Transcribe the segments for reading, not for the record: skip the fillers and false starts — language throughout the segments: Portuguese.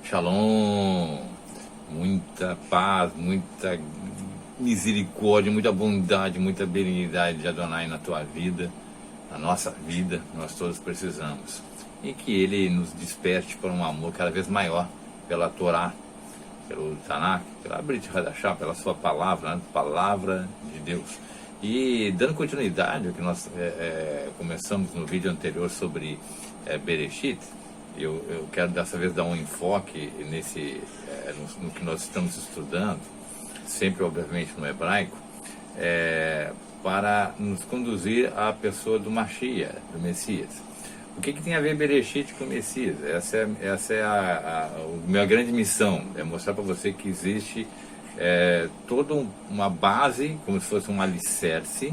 Shalom, muita paz, muita misericórdia, muita bondade, muita benignidade de Adonai na tua vida, na nossa vida, nós todos precisamos. E que Ele nos desperte para um amor cada vez maior pela Torá, pelo Tanakh, pela Brit Hadashah, pela sua palavra, né? Palavra de Deus. E dando continuidade ao que nós começamos no vídeo anterior sobre Bereshit, eu quero dessa vez dar um enfoque no que nós estamos estudando, sempre obviamente no hebraico, para nos conduzir à pessoa do Mashiach, do Messias. O que tem a ver Bereshit com o Messias? Essa é a minha grande missão, é mostrar para você que existe toda uma base, como se fosse um alicerce,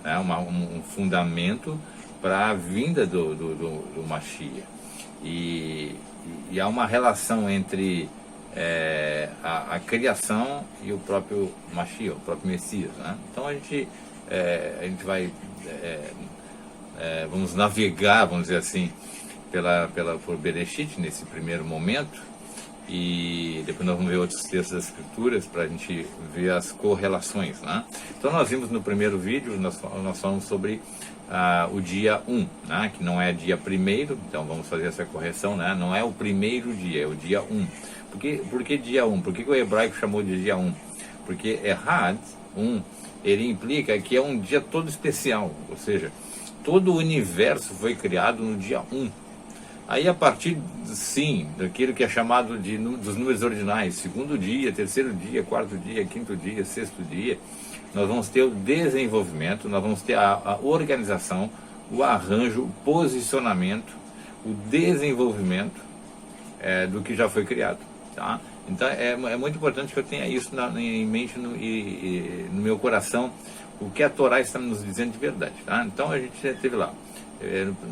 né, um fundamento para a vinda do Mashiach. E há uma relação entre a criação e o próprio Mashiach, o próprio Messias, né? Então a gente vai vamos navegar, vamos dizer assim, por Bereshit nesse primeiro momento, e depois nós vamos ver outros textos das Escrituras para a gente ver as correlações, né? Então nós vimos no primeiro vídeo, nós falamos sobre o dia 1, né? Que não é dia 1º, então vamos fazer essa correção, né? Não é o primeiro dia, é o dia 1. Por que dia 1? Por que o hebraico chamou de dia 1? Porque Errad, 1, ele implica que é um dia todo especial, ou seja, todo o universo foi criado no dia 1. Aí a partir, sim, daquilo que é chamado dos números ordinais, segundo dia, terceiro dia, quarto dia, quinto dia, sexto dia, nós vamos ter o desenvolvimento, nós vamos ter a organização, o arranjo, o posicionamento, o desenvolvimento do que já foi criado, tá? Então é muito importante que eu tenha isso em mente no meu coração, o que a Torá está nos dizendo de verdade, tá? Então a gente teve lá,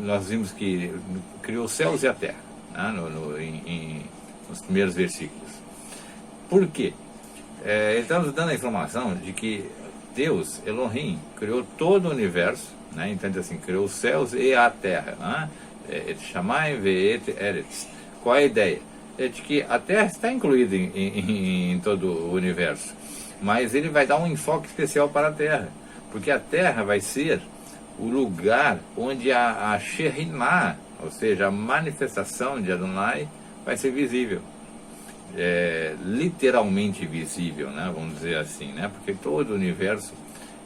nós vimos que criou os céus e a terra, né, nos primeiros versículos. Por quê? Ele está nos dando a informação de que Deus, Elohim, criou todo o universo, né? Então assim, criou os céus e a terra, né? Et Shamayim ve'et Eretz. Qual é a ideia? É de que a terra está incluída em todo o universo, mas ele vai dar um enfoque especial para a terra, porque a terra vai ser o lugar onde a Shekhinah, ou seja, a manifestação de Adonai, vai ser visível, literalmente visível, né? Vamos dizer assim, né? Porque todo o universo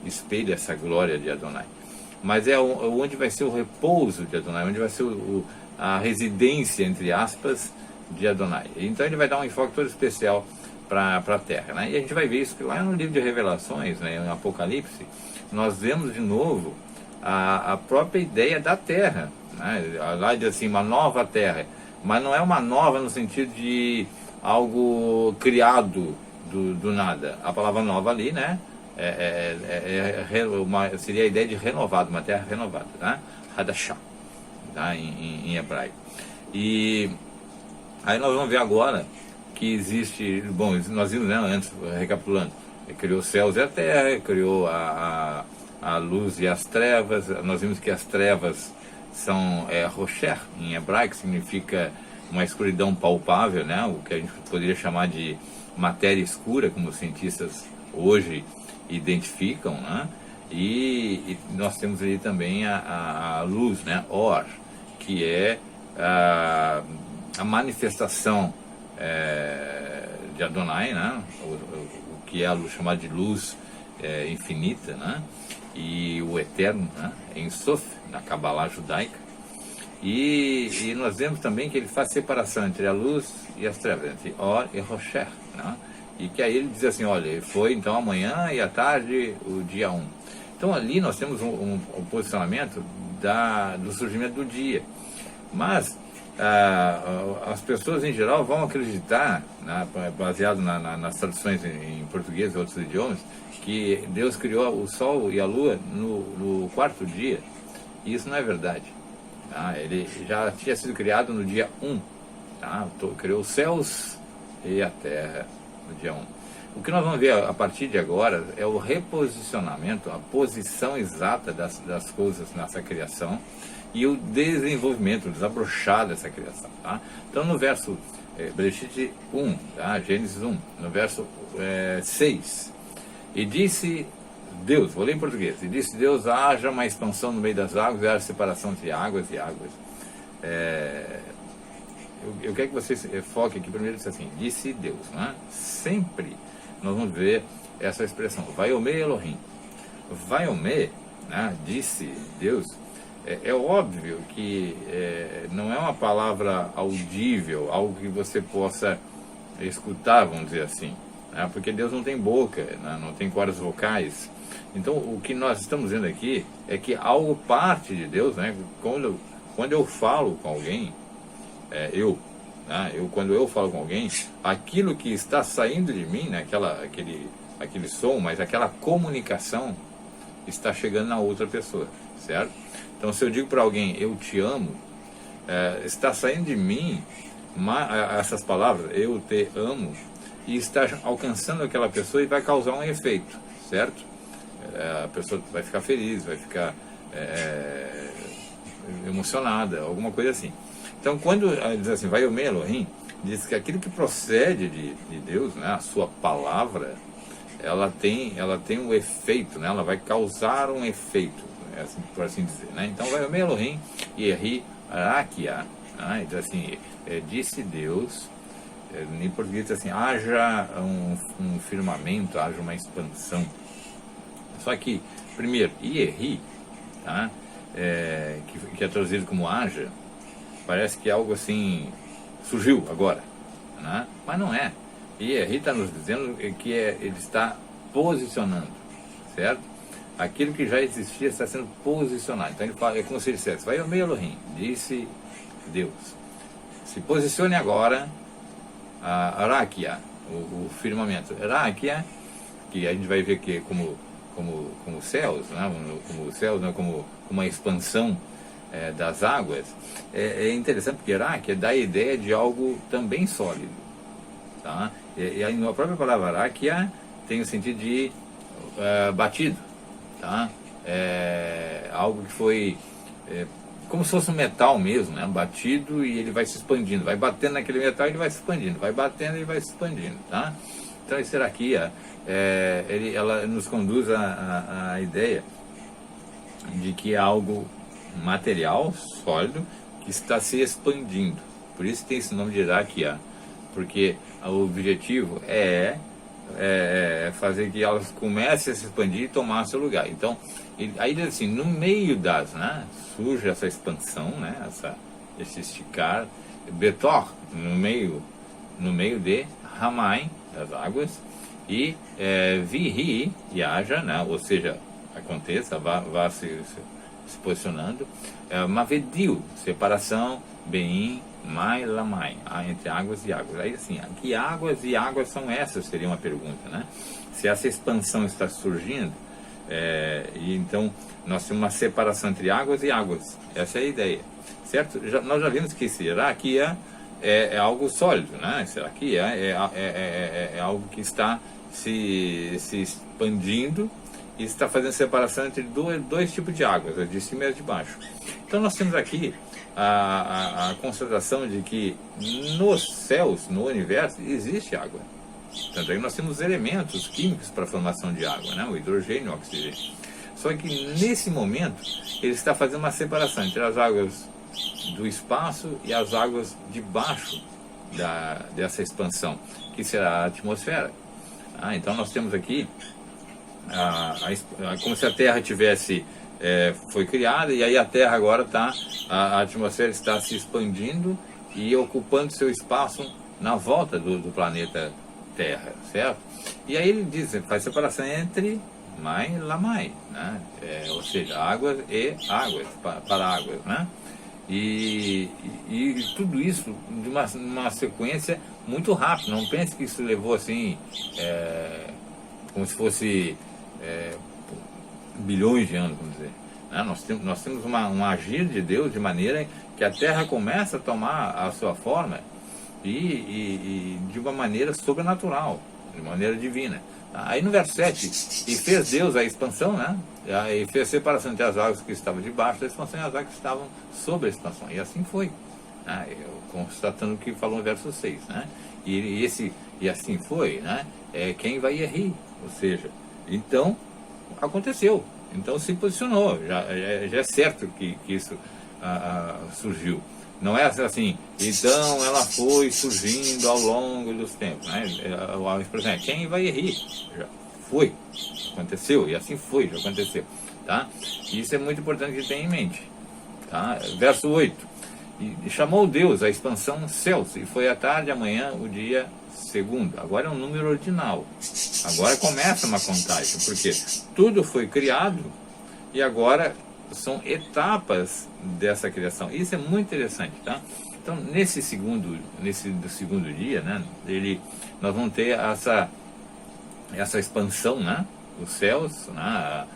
espelha essa glória de Adonai, mas onde vai ser o repouso de Adonai, onde vai ser a residência, entre aspas, de Adonai. Então ele vai dar um enfoque todo especial para a terra, né? E a gente vai ver isso que lá no livro de Revelações, né, em Apocalipse, nós vemos de novo a própria ideia da terra, né? Lá diz assim, uma nova terra, mas não é uma nova no sentido de algo criado do nada. A palavra nova ali, né, seria a ideia de renovado, uma terra renovada, né? Hadashah, tá? Em hebraico. E aí nós vamos ver agora que existe, bom, nós vimos, né, antes, recapitulando, criou os céus e a terra, criou a luz e as trevas. Nós vimos que as trevas são Rocher, em hebraico, significa uma escuridão palpável, né? O que a gente poderia chamar de matéria escura, como os cientistas hoje identificam, né? E nós temos ali também a luz, né? Or, que é a manifestação de Adonai, né? O que é a luz, chamada de luz infinita, né? E o eterno, né? Em Sof, na Kabbalah judaica. E nós vemos também que ele faz separação entre a luz e as trevas, entre Or e Rocher, né? E que aí ele diz assim, olha, foi então amanhã e à tarde o dia 1. Então ali nós temos um posicionamento do surgimento do dia. Mas as pessoas em geral vão acreditar, né, baseado nas traduções em português e outros idiomas, que Deus criou o Sol e a Lua no quarto dia. E isso não é verdade, tá? Ele já tinha sido criado no dia 1, tá? Criou os céus e a terra no dia 1. O que nós vamos ver a partir de agora é o reposicionamento, a posição exata das coisas nessa criação e o desenvolvimento, o desabrochar dessa criação, tá? Então no verso Bereshit 1, tá? Gênesis 1, no verso 6. E disse Deus, vou ler em português, e disse Deus, haja uma expansão no meio das águas, e haja separação entre águas e águas. Eu quero que vocês foquem aqui primeiro, assim, disse Deus, né? Sempre nós vamos ver essa expressão, Vaiomê Elohim. Vaiomê, né? Disse Deus. É óbvio que não é uma palavra audível, algo que você possa escutar, vamos dizer assim, né? Porque Deus não tem boca, né? Não tem cordas vocais. Então, o que nós estamos vendo aqui é que algo parte de Deus, né? Quando eu falo com alguém, quando eu falo com alguém, aquilo que está saindo de mim, né? aquele som, mas aquela comunicação está chegando na outra pessoa, certo? Então, se eu digo para alguém, eu te amo, está saindo de mim essas palavras, eu te amo, e está alcançando aquela pessoa e vai causar um efeito, certo? A pessoa vai ficar feliz, vai ficar emocionada, alguma coisa assim. Então, quando diz assim, Vaiomê Elohim, diz que aquilo que procede de Deus, né, a sua palavra, ela tem um efeito, né, ela vai causar um efeito, assim, por assim dizer, né? Então, Vaiomê Elohim, Yehi Arakia, né, diz assim, disse Deus, em português diz assim, haja um firmamento, haja uma expansão. Só que, primeiro, Yehi, tá, que é traduzido como haja, parece que algo assim surgiu agora, né? Mas não é. E Yehi está nos dizendo que ele está posicionando, certo? Aquilo que já existia está sendo posicionado. Então ele fala, é como se ele dissesse, Vaiomê Elohim, disse Deus, se posicione agora a Rakia, o firmamento. Rakia, que a gente vai ver que como céus, né? Como céus, né? Como uma expansão das águas, é interessante porque Rakia dá a ideia de algo também sólido, tá? E a própria palavra Rakia tem o sentido de batido, tá? Algo que foi como se fosse um metal mesmo, né? Batido, e ele vai se expandindo, vai batendo naquele metal e ele vai se expandindo, vai batendo e ele vai se expandindo, tá? Então esse Rakia, ela nos conduz à ideia de que é algo material, sólido, que está se expandindo. Por isso tem esse nome de Rakia, porque o objetivo é fazer que elas comecem a se expandir e tomar seu lugar. Então, aí diz assim, no meio das, né, surge essa expansão, né, esse esticar, Betor, no meio de Hamai, das águas, e Vihi, e haja, né, ou seja, aconteça, vá se posicionando, Mavedil, separação, Beim, Mai, Lamai, entre águas e águas. Aí assim, que águas e águas são essas? Seria uma pergunta, né? Se essa expansão está surgindo, e então nós temos uma separação entre águas e águas. Essa é a ideia, certo? Nós já vimos que esse Rakia é algo sólido, né? Esse Rakia é algo que está se expandindo e está fazendo separação entre dois tipos de águas, as de cima e as de baixo. Então nós temos aqui a constatação de que nos céus, no universo, existe água. Tanto é que nós temos elementos químicos para a formação de água, né? O hidrogênio e o oxigênio. Só que nesse momento ele está fazendo uma separação entre as águas do espaço e as águas de baixo dessa expansão, que será a atmosfera. Então nós temos aqui como se a Terra tivesse foi criada, e aí a Terra agora a atmosfera está se expandindo e ocupando seu espaço na volta do planeta Terra, certo? E aí ele diz, faz separação entre Mai e Lamai, né? Ou seja, águas e águas, para águas, né? E tudo isso de uma sequência muito rápida. Não pense que isso levou assim, como se fosse bilhões de anos, vamos dizer. Né? Nós temos um agir de Deus de maneira que a Terra começa a tomar a sua forma e de uma maneira sobrenatural, de maneira divina. Aí no verso 7, e fez Deus a expansão, né? E fez separação entre as águas que estavam debaixo da expansão e as águas que estavam sobre a expansão. E assim foi. né? Constatando o que falou no verso 6, né? E assim foi, né? Quem vai rir, ou seja, então aconteceu, então se posicionou, já é certo que isso surgiu. Não é assim, então ela foi surgindo ao longo dos tempos, né? A expressão é quem vai rir, já foi, aconteceu, e assim foi, já aconteceu, tá? E isso é muito importante que tenha em mente, tá? Verso 8, e chamou Deus a expansão céus, e foi à tarde, amanhã, o dia segundo. Agora é um número ordinal, agora começa uma contagem, porque tudo foi criado, e agora são etapas dessa criação. Isso é muito interessante, tá? Então, nesse do segundo dia, né, nós vamos ter essa expansão, né? Os céus, né?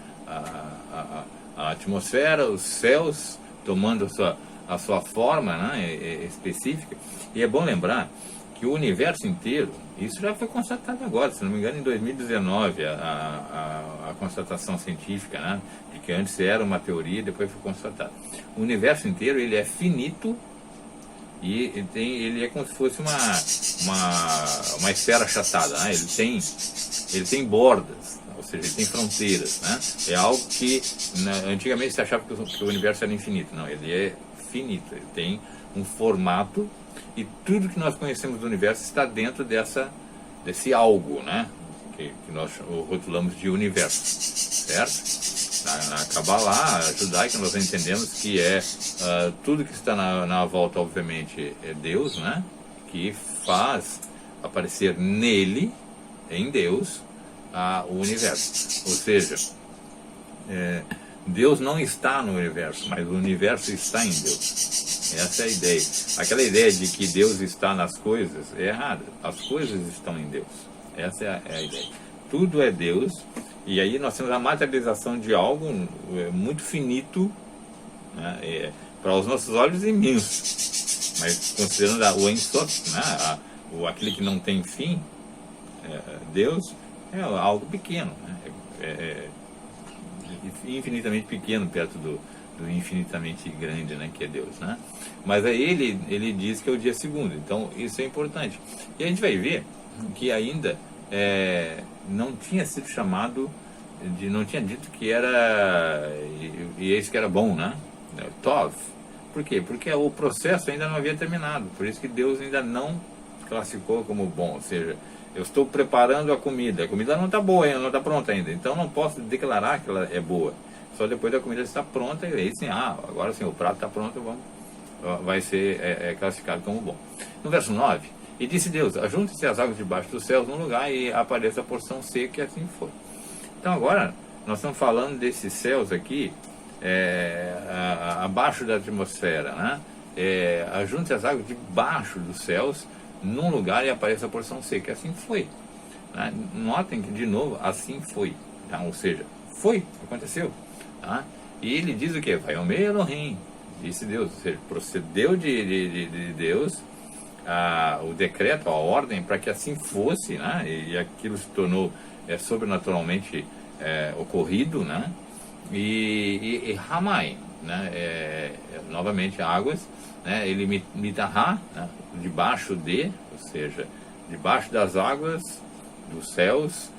A atmosfera, os céus tomando a sua forma, né? Específica. E é bom lembrar que o universo inteiro, isso já foi constatado agora, se não me engano, em 2019, a constatação científica, né? De que antes era uma teoria e depois foi constatado. O universo inteiro, ele é finito e ele é como se fosse uma esfera achatada, né? Ele tem bordas, ou seja, ele tem fronteiras, né? É algo que antigamente se achava que o universo era infinito. Não, ele é finito, ele tem um formato, e tudo que nós conhecemos do universo está dentro desse algo, né? Que nós rotulamos de universo, certo? Na Kabbalah judaica nós entendemos que tudo que está na volta, obviamente, é Deus, né? Que faz aparecer nele, em Deus, o universo. Ou seja, Deus não está no universo, mas o universo está em Deus. Essa é a ideia. Aquela ideia de que Deus está nas coisas é errada. As coisas estão em Deus. Essa é a ideia. Tudo é Deus, e aí nós temos a materialização de algo muito finito, né? Para os nossos olhos imenso, mas considerando o Ein Sof, né? Aquele que não tem fim, Deus é algo pequeno, né? Infinitamente pequeno perto do infinitamente grande, né, que é Deus, né? Mas aí ele diz que é o dia segundo, então isso é importante. E a gente vai ver que ainda não tinha sido chamado, não tinha dito que era, e esse que era bom, né? Tov. Por quê? Porque o processo ainda não havia terminado, por isso que Deus ainda não classificou como bom, ou seja, eu estou preparando a comida não está boa ainda, não está pronta ainda, então não posso declarar que ela é boa. Só depois da comida estar pronta, e aí sim, agora sim, o prato está pronto, vai ser classificado como bom. No verso 9, e disse Deus, ajunte-se as águas debaixo dos céus num lugar e apareça a porção seca, e assim foi. Então agora, nós estamos falando desses céus aqui, abaixo da atmosfera, né? Ajunte as águas debaixo dos céus num lugar e apareça a porção seca, e assim foi. Né? Notem que, de novo, assim foi. Tá? Ou seja, aconteceu. Tá? E ele diz o que? Vai ao meio Elohim, disse Deus, ou seja, procedeu de Deus o decreto, a ordem, para que assim fosse, né? E aquilo se tornou sobrenaturalmente ocorrido, né? E Ramai, né? Novamente águas, né? Ele mitará, né? Debaixo ou seja, debaixo das águas dos céus,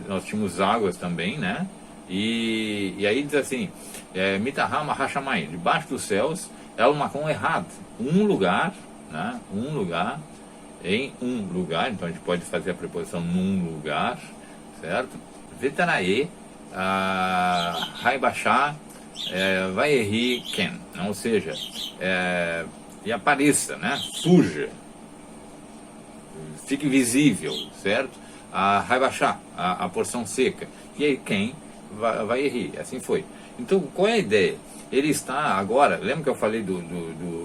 nós tínhamos águas também, né? E aí diz assim, Mitaham Mahashamai, debaixo dos céus, El Makom Errad, um lugar, né? Um lugar, em um lugar, então a gente pode fazer a preposição num lugar, certo? Vetanae, Raibachá, Vaeri Ken, né? Ou seja, e apareça, né? Surja, fique visível, certo? Raibachá, a porção seca, e aí quem vai rir, assim foi. Então, qual é a ideia? Ele está agora, lembra que eu falei do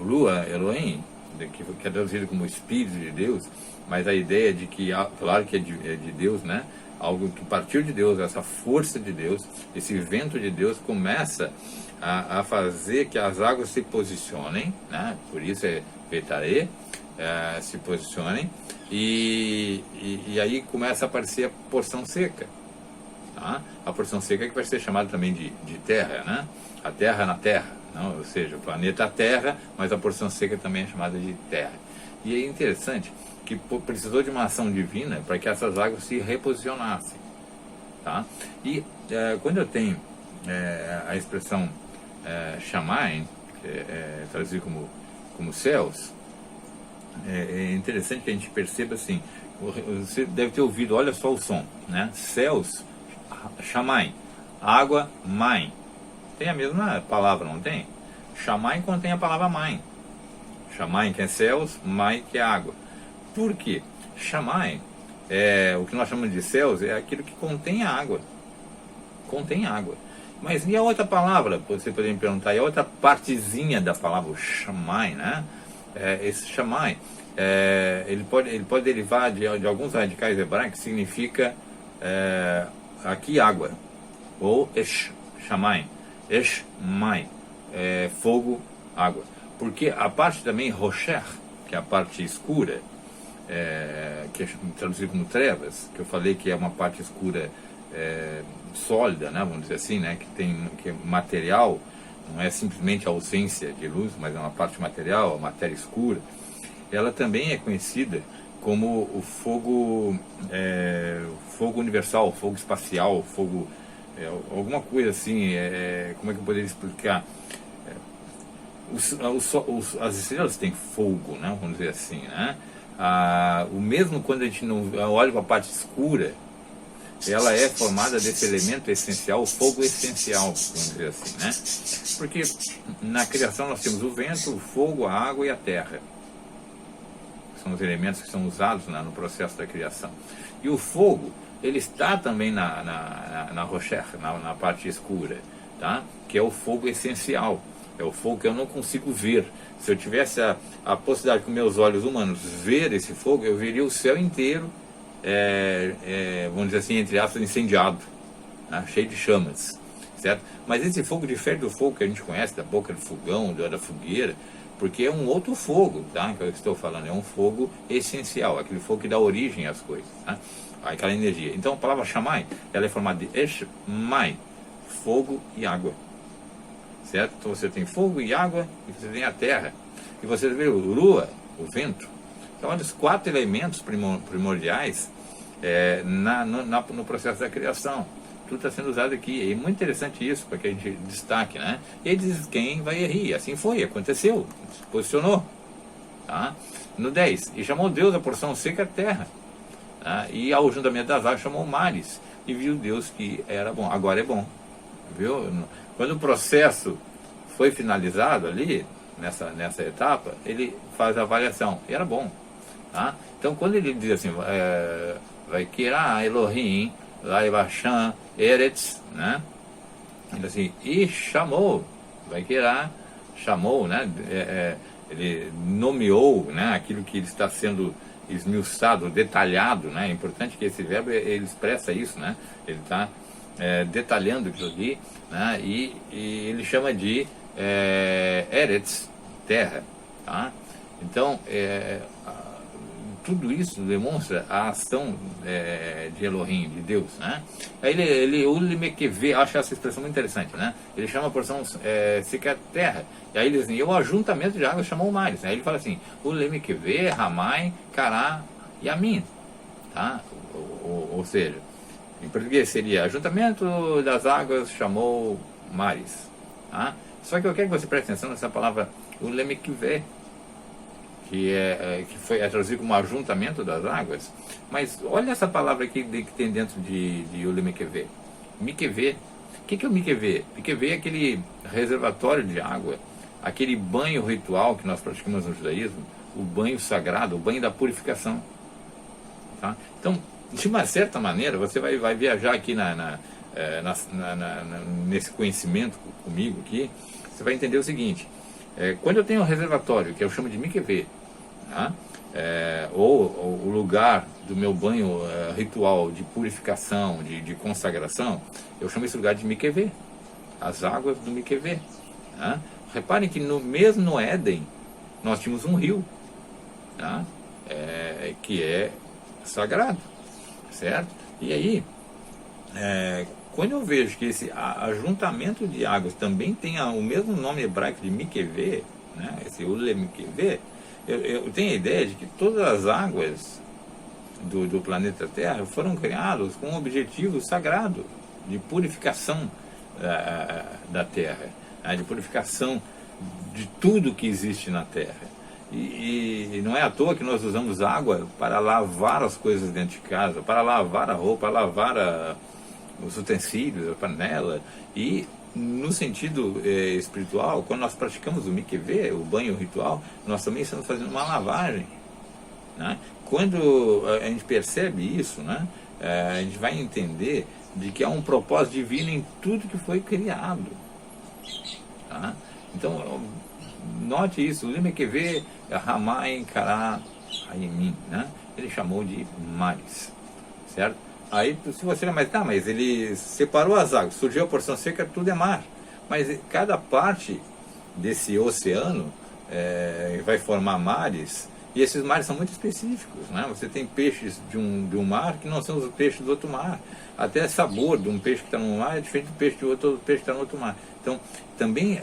Lua Elohim, que é traduzido como Espírito de Deus, mas a ideia de que, claro que é de Deus, né? Algo que partiu de Deus, essa força de Deus, esse vento de Deus começa a fazer que as águas se posicionem, né? Por isso Vetare, se posicionem, e aí começa a aparecer a porção seca. Tá? A porção seca que vai ser chamada também de terra, né? A terra na terra, não? Ou seja, o planeta Terra, mas a porção seca também é chamada de terra. E é interessante que precisou de uma ação divina para que essas águas se reposicionassem. Tá? E quando eu tenho a expressão Shamayim, traduzido como céus, é interessante que a gente perceba assim, você deve ter ouvido, olha só o som, né? Céus, Shamayim, água, Maim. Tem a mesma palavra, não tem? Shamayim contém a palavra Maim. Shamayim que é céus, Maim que é água. Por quê? Shamayim, o que nós chamamos de céus, é aquilo que contém a água. Contém água. Mas e a outra palavra? Você poderia me perguntar, e a outra partezinha da palavra Shamayim, né? Esse Shamayim, ele pode derivar de alguns radicais hebraicos que significa aqui água. Ou Esh, Shamayim. Esh, Mai. Fogo, água. Porque a parte também Rosher, que é a parte escura, que é traduzido como trevas, que eu falei que é uma parte escura sólida, né, vamos dizer assim, né, que é material, não é simplesmente a ausência de luz, mas é uma parte material, a matéria escura. Ela também é conhecida como o fogo universal, fogo espacial, fogo alguma coisa assim. Como é que eu poderia explicar? As estrelas têm fogo, né, vamos dizer assim, né? O mesmo quando a gente não olha para a parte escura, ela é formada desse elemento essencial, o fogo essencial, vamos dizer assim, né? Porque na criação nós temos o vento, o fogo, a água e a terra. São os elementos que são usados no processo da criação. E o fogo, ele está também na Rocher, na parte escura, tá? Que é o fogo essencial. É o fogo que eu não consigo ver. Se eu tivesse a possibilidade com meus olhos humanos ver esse fogo, eu veria o céu inteiro, vamos dizer assim, entre aspas, incendiado, né? Cheio de chamas, certo? Mas esse fogo difere do fogo que a gente conhece, da boca do fogão, da fogueira, porque é um outro fogo, tá? Que eu estou falando, é um fogo essencial, aquele fogo que dá origem às coisas, tá? Aquela energia. Então a palavra Shamayim, ela é formada de Esh, Mai, fogo e água. Certo? Então você tem fogo e água, e você tem a terra. E você vê o lua, o vento. Então, os 4 elementos primordiais no processo da criação. Tudo está sendo usado aqui. E é muito interessante isso, para que a gente destaque, né? E aí diz quem vai rir. Assim foi, aconteceu, se posicionou. Tá? No 10, e chamou Deus a porção seca a terra. Tá? E ao juntamento das águas chamou mares. E viu Deus que era bom. Agora é bom. Viu? Quando o processo foi finalizado ali, nessa etapa, ele faz a avaliação. E era bom. Tá? Então, quando ele diz assim, vai querer Elohim, Laivachan, Eretz, né? Ele assim, e chamou, vai querer, chamou, né? Ele nomeou, né? Aquilo que ele está sendo esmiuçado, detalhado, né? É importante que esse verbo ele expressa isso, né? Ele está detalhando aquilo ali, né? E ele chama de Eretz, terra, tá? Então tudo isso demonstra a ação de Elohim, de Deus, né? Aí o Limekevê, acho essa expressão muito interessante, né? Ele chama a porção seca terra, e aí ele diz assim, o ajuntamento de águas chamou mares, aí ele fala assim, o Limekevê, Ramai, Cará e Amin, tá? Ou seja, em português seria ajuntamento das águas chamou mares, tá? Só que eu quero que você preste atenção nessa palavra Ulemekivê, que foi traduzido como ajuntamento das águas. Mas olha essa palavra aqui que tem dentro de Ulemekivê. Mikevê. O que é o Mikevê? Mikevê é aquele reservatório de água, aquele banho ritual que nós praticamos no judaísmo, o banho sagrado, o banho da purificação. Tá? Então, de uma certa maneira, você vai viajar aqui nesse conhecimento comigo aqui, você vai entender o seguinte, quando eu tenho um reservatório, que eu chamo de Mikevê, tá? Ou o lugar do meu banho ritual de purificação, de consagração, eu chamo esse lugar de Mikevê, as águas do Mikevê. Tá? Reparem que mesmo no Éden, nós tínhamos um rio, tá? Que é sagrado, certo? E aí, quando eu vejo que esse ajuntamento de águas também tem o mesmo nome hebraico de Mikveh, né, esse Ule Mikveh, eu tenho a ideia de que todas as águas do planeta Terra foram criadas com um objetivo sagrado de purificação da Terra, de purificação de tudo que existe na Terra. E não é à toa que nós usamos água para lavar as coisas dentro de casa, para lavar a roupa, para lavar os utensílios, a panela. E no sentido espiritual, quando nós praticamos o mikveh, o banho ritual, nós também estamos fazendo uma lavagem, né? Quando a gente percebe isso, né, a gente vai entender de que há um propósito divino em tudo que foi criado, tá? Então, note isso, o mikveh Hamay Kara Hayemim, né? Ele chamou de mares, certo? Aí, se você lembra, mas ele separou as águas, surgiu a porção seca, tudo é mar. Mas cada parte desse oceano vai formar mares, e esses mares são muito específicos, né? Você tem peixes de um mar que não são os peixes do outro mar. Até o sabor de um peixe que está num mar é diferente do peixe de outro peixe que está no outro mar. Então, também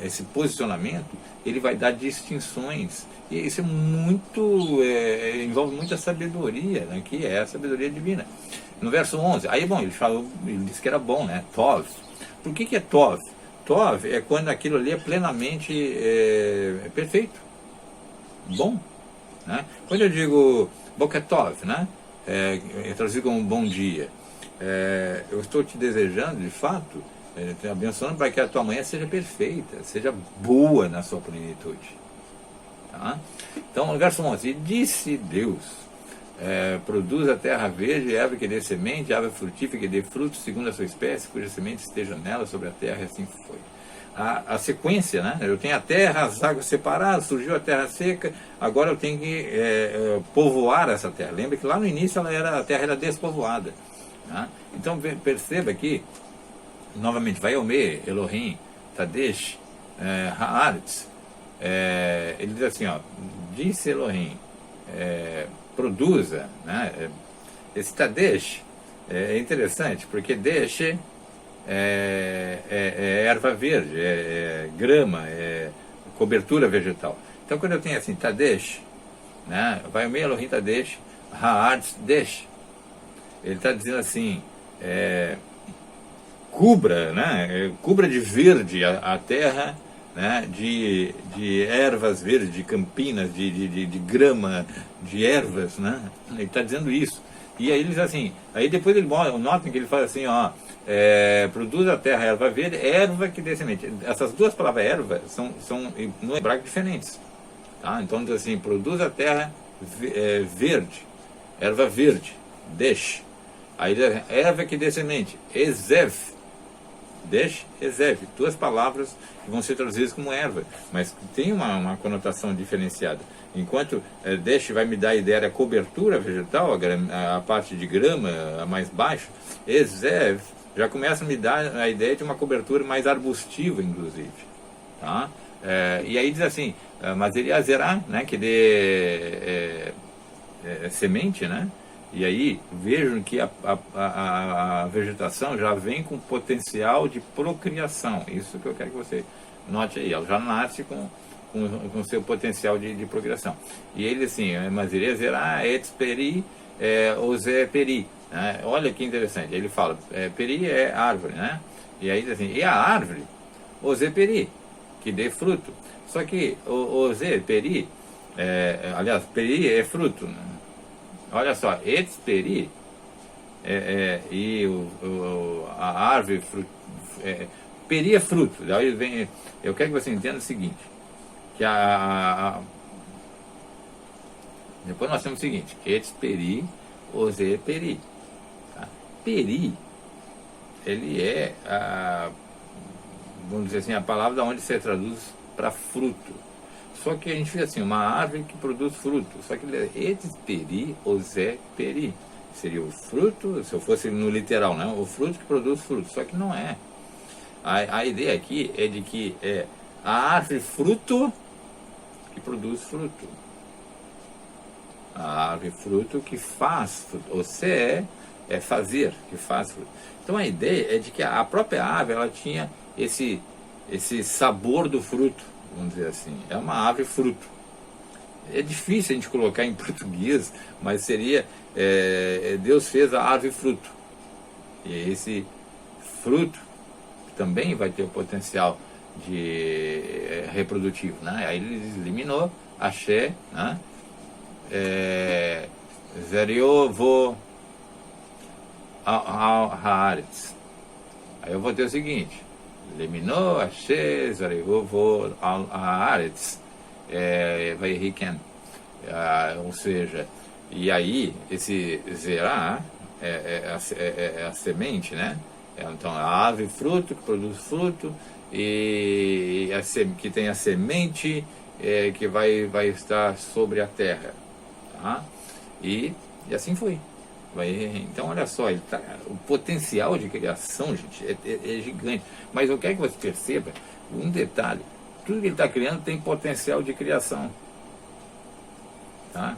esse posicionamento, ele vai dar distinções. E isso é muito, envolve muita sabedoria, né, que é a sabedoria divina. No verso 11, aí, bom, ele disse que era bom, né? Tov. Por que é Tov? Tov é quando aquilo ali é plenamente perfeito, bom, né? Quando eu digo Boker Tov, né? É traduzido como bom dia. Eu estou te desejando, de fato, te abençoando para que a tua manhã seja perfeita, seja boa na sua plenitude. Tá? Então, no verso 11, e disse Deus, produz a terra verde, erva que dê semente, árvore frutífera que dê frutos segundo a sua espécie, cuja semente esteja nela sobre a terra, e assim foi. A sequência, né? Eu tenho a terra, as águas separadas, surgiu a terra seca, agora eu tenho que povoar essa terra. Lembra que lá no início a terra era despovoada. Tá? Então perceba aqui, novamente, Vayomer, Elohim, Tadesh, Haaretz, ele diz assim, ó, disse Elohim, produza, né? Esse Tadesh é interessante, porque Desh é erva verde, grama, cobertura vegetal. Então, quando eu tenho assim, Tadesh, né, vai o meu Elohim Tadesh, Haaretz Desh, ele está dizendo assim, cubra, né, cubra de verde a terra, né, de ervas verdes, de campinas, de grama, de ervas, né? Ele está dizendo isso. E aí ele diz assim, aí depois ele notem que ele fala assim, ó, produz a terra erva verde, erva que dê semente. Essas duas palavras erva são no hebraico diferentes. Tá? Então diz assim, produz a terra verde, erva verde, desh. Aí erva que dê semente, ezev. Desh, ezev. Duas palavras que vão ser traduzidas como erva, mas tem uma conotação diferenciada. Enquanto Desh vai me dar a ideia da cobertura vegetal, a parte de grama, a mais baixa, ezev já começa a me dar a ideia de uma cobertura mais arbustiva, inclusive. Tá? E aí diz assim, mas ele azerá, né, que dê semente, né? E aí vejam que a vegetação já vem com potencial de procriação. Isso que eu quero que você note aí. Ela já nasce com seu potencial de procriação. E ele assim, mas ele zerá etsperi ozeperi. Né? Olha que interessante. Ele fala, peri é árvore, né? E aí diz assim, e a árvore, ozeperi, que dê fruto. Só que ozeperi, aliás, peri é fruto, né? Olha só, etsperi e a árvore, peri é fruto. Daí vem, eu quero que você entenda o seguinte, que depois nós temos o seguinte, etsperi, ozeperi. Tá? Peri, ele vamos dizer assim, a palavra da onde se traduz para fruto. Só que a gente vê assim, uma árvore que produz fruto. Só que etsperi, ozeperi. Seria o fruto, se eu fosse no literal, né? O fruto que produz fruto. Só que não é. A ideia aqui é de que é a árvore fruto que produz fruto. A árvore fruto que faz fruto. O se é fazer, que faz fruto. Então a ideia é de que a própria árvore ela tinha esse sabor do fruto, vamos dizer assim. É uma árvore fruto. É difícil a gente colocar em português, mas seria, Deus fez a árvore fruto. E esse fruto também vai ter o potencial de reprodutivo, né? Aí ele eliminou Axé, né? Zeriovo Haaretz. Aí eu vou ter o seguinte: eliminou Axé, Zeriovo Haaretz, vai riquen, ou seja, e aí esse Zerá é a semente, né? Então a árvore fruto que produz fruto e que tem a semente que vai estar sobre a terra, tá? E assim foi. Então olha só, o potencial de criação, gente, é gigante. Mas eu quero que você perceba um detalhe: tudo que ele está criando tem potencial de criação, tá?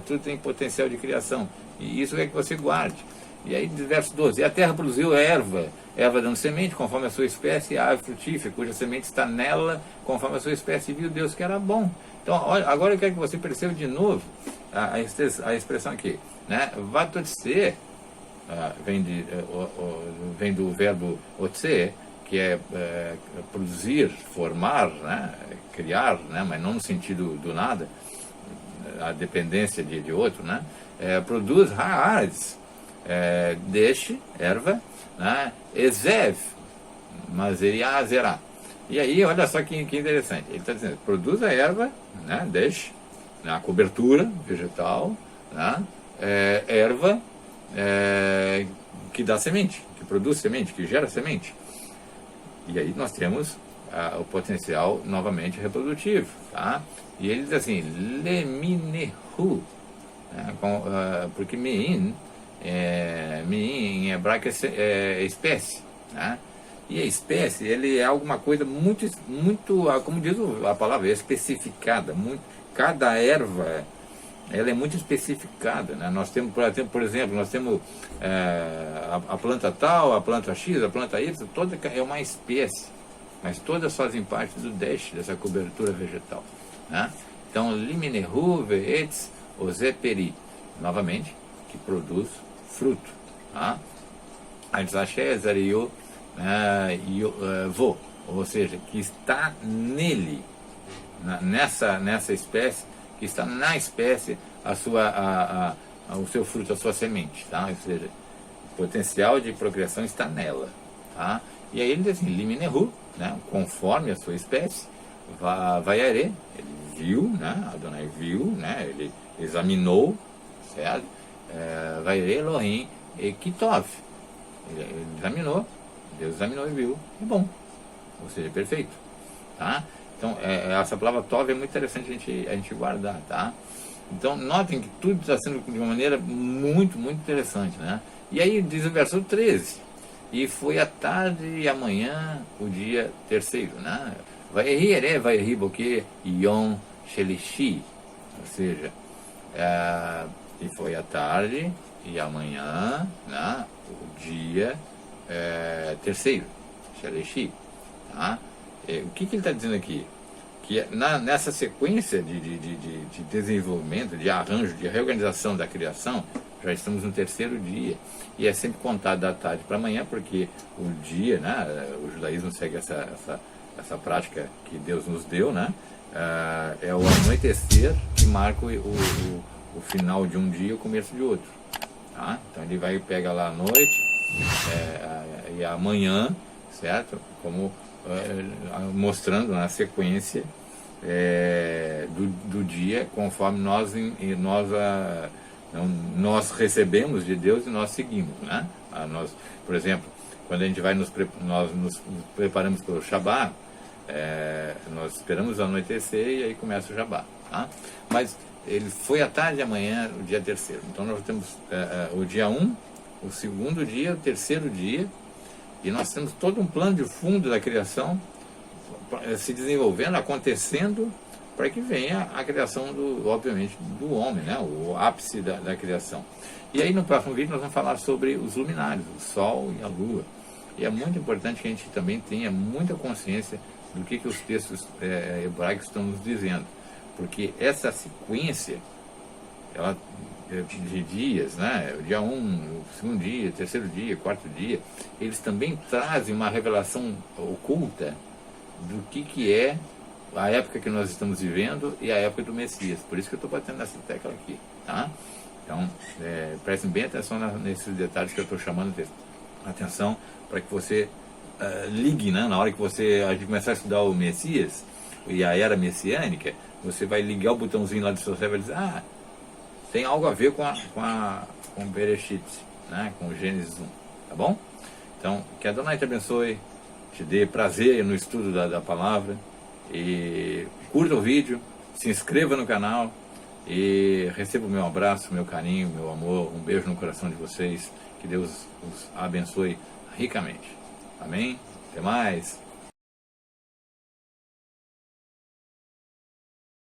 Tudo tem potencial de criação, e isso é que você guarde. E aí, verso 12: e a terra produziu erva dando semente, conforme a sua espécie, e a árvore frutífera, cuja semente está nela, conforme a sua espécie, e viu Deus que era bom. Então, olha, agora eu quero que você perceba de novo a expressão aqui, né? Vatotse, vem do verbo otse, que é produzir, formar, né? Criar, né? Mas não no sentido do nada, a dependência de outro, né? Produz haaretz, deixe, erva, né? Ezev, mas ele azerá. E aí, olha só que interessante, ele está dizendo: produz a erva, né? Deixe, né? A cobertura vegetal, né? Erva que dá semente, que produz semente, que gera semente. E aí nós temos o potencial novamente reprodutivo, tá? E ele diz assim: leminehu, né? Porque mein em hebraico é espécie, né? E a espécie, ele é alguma coisa muito, como diz a palavra, especificada. Cada erva, ela é muito especificada, né? Nós temos, por exemplo, nós temos a planta tal, a planta X, a planta Y, toda é uma espécie, mas todas fazem parte do deixe, dessa cobertura vegetal, né? Então, liminehu ve'etz ozeperi, novamente, que produz fruto, tá? Ou seja, que está nele, nessa espécie, que está na espécie o seu fruto, a sua semente, tá? Ou seja, o potencial de procriação está nela, tá? E aí ele diz assim: liminehu, né? Conforme a sua espécie, vaiaré, ele viu, né? Adonai viu, né? Ele examinou, certo? Vaiaré Elohim e Kitov, ele examinou, Deus examinou e viu, é bom, ou seja, perfeito, tá? Então, essa palavra Tov é muito interessante a gente guardar, tá? Então, notem que tudo está sendo de uma maneira muito, muito interessante, né? E aí diz o verso 13: e foi a tarde e amanhã o dia terceiro, né? Vai boque Yom Shelishi, ou seja, e foi a tarde e amanhã, né? O dia terceiro, Shelishi, tá? O que ele está dizendo aqui? Que nessa sequência de desenvolvimento, de arranjo, de reorganização da criação, já estamos no terceiro dia. E é sempre contado da tarde para amanhã, porque o dia, né, o judaísmo segue essa prática que Deus nos deu, né? É o anoitecer que marca o final de um dia e o começo de outro. Tá? Então ele pega lá à noite e amanhã, certo? Como mostrando na sequência do dia, conforme nós recebemos de Deus e nós seguimos, né? Por exemplo, quando a gente nós nos preparamos para o Shabbat, nós esperamos anoitecer e aí começa o Shabbat, tá? Mas ele foi à tarde de amanhã, o dia terceiro. Então nós temos o dia 1, o segundo dia, o terceiro dia, e nós temos todo um plano de fundo da criação se desenvolvendo, acontecendo para que venha a criação, obviamente, do homem, né? O ápice da criação. E aí no próximo vídeo nós vamos falar sobre os luminares, o Sol e a Lua. E é muito importante que a gente também tenha muita consciência do que os textos hebraicos estão nos dizendo. Porque essa sequência de dias, né? O dia 1, o segundo dia, o terceiro dia, o quarto dia, eles também trazem uma revelação oculta do que é a época que nós estamos vivendo e a época do Messias. Por isso que eu estou batendo nessa tecla aqui, tá? Então, prestem bem atenção nesses detalhes que eu estou chamando a atenção, para que você ligue, né? Na hora que a gente começar a estudar o Messias e a era messiânica, você vai ligar o botãozinho lá do seu cérebro e dizer, tem algo a ver com Bereshit, né? Com Gênesis 1, tá bom? Então, que a Adonai te abençoe, te dê prazer no estudo da palavra, e curta o vídeo, se inscreva no canal e receba o meu abraço, meu carinho, meu amor, um beijo no coração de vocês, que Deus os abençoe ricamente. Amém? Até mais!